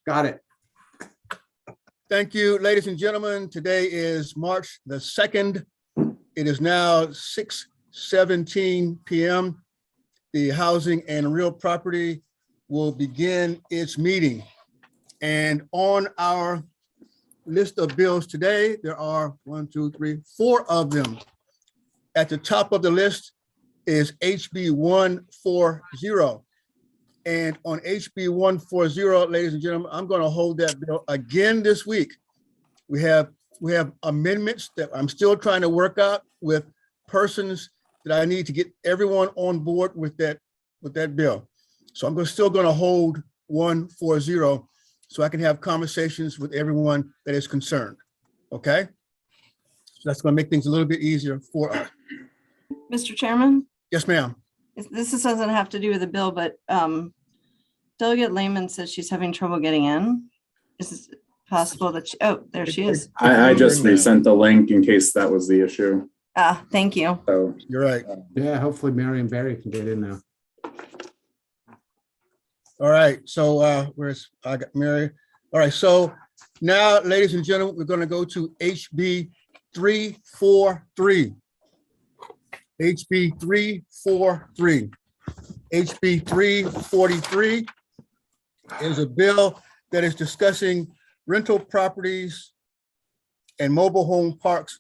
Got it. Thank you, ladies and gentlemen. Today is March the 2nd. It is now 6:17 p.m. The Housing and Real Property will begin its meeting. And on our list of bills today, there are 4 of them. At the top of the list is HB 140. And on HB 140, ladies and gentlemen, I'm going to hold that bill again this week. We have amendments that I'm still trying to work out with persons that I need to get everyone on board with that bill. So I'm still going to hold 140 so I can have conversations with everyone that is concerned. Okay? So that's going to make things a little bit easier for us. Mr. Chairman, Yes, ma'am. this doesn't have to do with the bill, but Delegate Layman says she's having trouble getting in. Is it possible that there she is. I just resent the link in case that was the issue. Thank you. So You're right. Yeah, hopefully Mary and Barry can get in now. All right, so I got Mary. All right, so now, ladies and gentlemen, we're going to go to HB 343. HB 343. HB 343 is a bill that is discussing rental properties and mobile home parks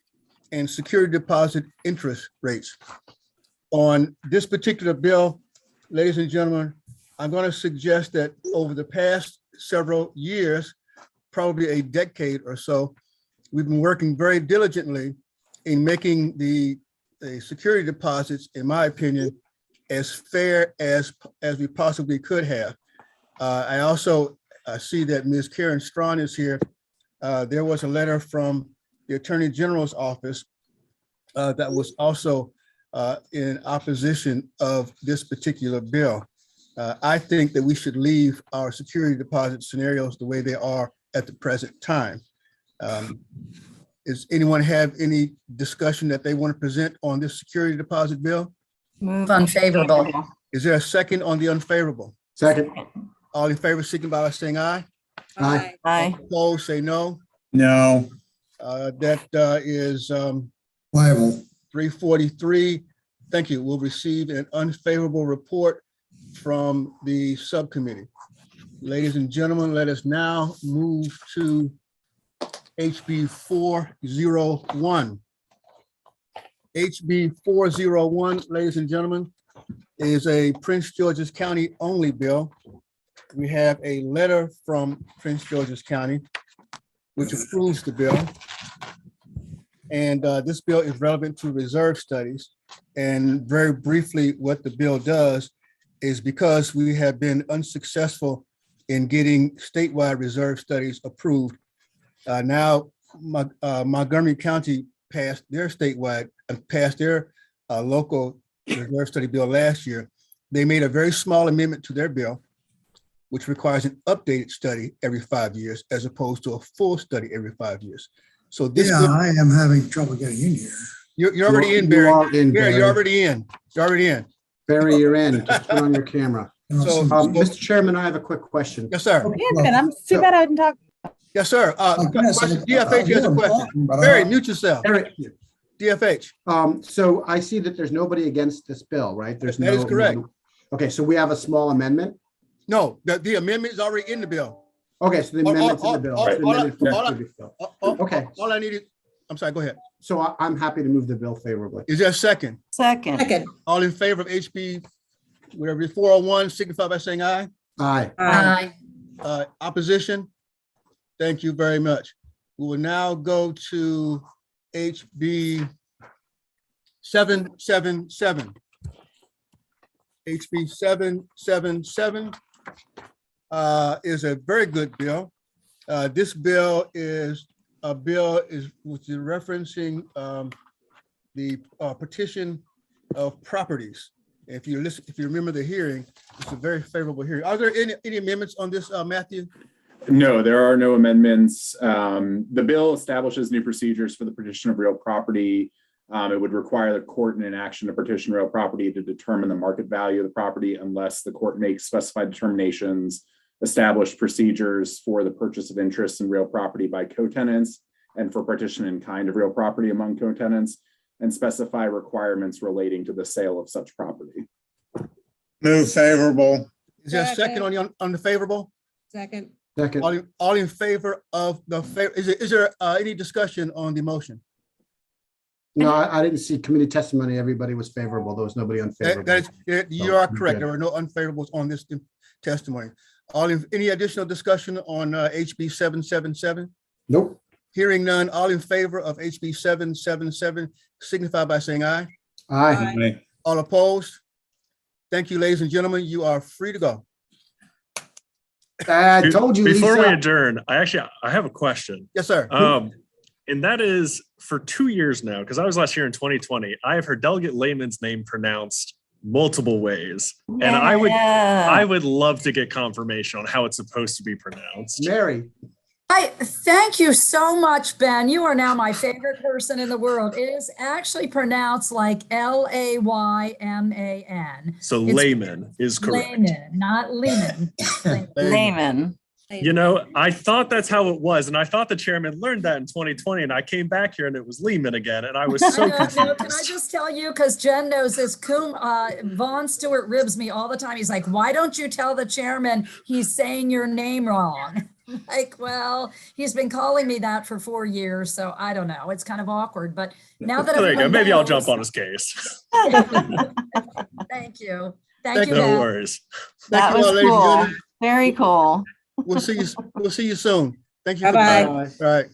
and security deposit interest rates. On this particular bill, ladies and gentlemen, I'm going to suggest that over the past several years, probably a decade or so, we've been working very diligently in making the security deposits, in my opinion, as fair as we possibly could have. I also see that Ms. Karen Strawn is here. There was a letter from the Attorney General's office that was also in opposition of this particular bill. I think that we should leave our security deposit scenarios the way they are at the present time. Does anyone have any discussion that they want to present on this security deposit bill? Move Unfavorable. Is there a second on the unfavorable? Second. All in favor, signify by saying aye. Aye. Aye. Opposed, say no. No. That is Liable. 343. Thank you. We'll receive an unfavorable report from the subcommittee. Ladies and gentlemen, let us now move to HB 401. HB 401, ladies and gentlemen, is a Prince George's County only bill. We have a letter from Prince George's County which approves the bill. And this bill is relevant to reserve studies. And very briefly, what the bill does is, because we have been unsuccessful in getting statewide reserve studies approved, now Montgomery County passed their local reserve study bill last year. They made a very small amendment to their bill, which requires an updated study every 5 years, as opposed to a full study every 5 years. So this bill, I am having trouble getting in here. you're already in, Barry. Barry, you're already in. You're already in. Barry, you're in. Just turn on your camera. So, Mr. Chairman, I have a quick question. yes, sir. I'm too bad I didn't talk. Yes, sir. Question. DFH has a question. Barry, mute yourself. Barry, DFH. so I see that there's nobody against this bill, right? That is correct. Okay, so we have a small amendment. No, the amendment is already in the bill. Okay, so the amendment's in the bill. all- The amendment from the all- previous bill. Oh, Okay. All I needed, I'm sorry, go ahead. So I'm happy to move the bill favorably. Is there a second? Second. All in favor of HB, whatever, 401, signify by saying aye. Aye. Aye. Opposition? Thank you very much. We will now go to HB 777. HB 777 is a very good bill. This bill is which is referencing the petition of properties. If you remember the hearing, it's a very favorable hearing. Are there any amendments on this, Matthew? no, there are no amendments. The bill establishes new procedures for the petition of real property. It would require the court in an action to petition real property to determine the market value of the property unless the court makes specified determinations establish procedures for the purchase of interest in real property by co-tenants and for partition in kind of real property among co-tenants, and specify requirements relating to the sale of such property. Move favorable. Is there a second on the favorable? Second. Second, All in favor of the, is there any discussion on the motion? no, I didn't see committee testimony. Everybody was favorable. There was nobody unfavorable. You are correct. There were no unfavorables on this testimony. Any additional discussion on HB 777? Nope. Hearing none, all in favor of HB 777 signify by saying aye. Aye. All opposed? Thank you, ladies and gentlemen. You are free to go. I told you, Before we Lisa. adjourn, I have a question. Yes, sir. And that is for 2 years now, because I was last here in 2020, I have heard Delegate Layman's name pronounced multiple ways. And I would love to get confirmation on how it's supposed to be pronounced. Mary, I thank you so much, Ben. You are now my favorite person in the world. It is actually pronounced like Layman. So It's layman is correct. Layman, not Lehman. Layman. You know, I thought that's how it was. And I thought the chairman learned that in 2020. And I came back here and it was Lehman again. And I was so No, can I confused. just tell you, because Jen knows this, Vaughn Stewart ribs me all the time. He's like, why don't you tell the chairman he's saying your name wrong? Like, well, he's been calling me that for 4 years, so I don't know. It's kind of awkward, but now that There you go. everyone Maybe I'll knows- jump on his case. Thank you. Thank you. No Ben. worries. That Thank you all, was ladies and cool. gentlemen. Very cool. We'll see you soon. Thank you. for Bye-bye. the time. All right.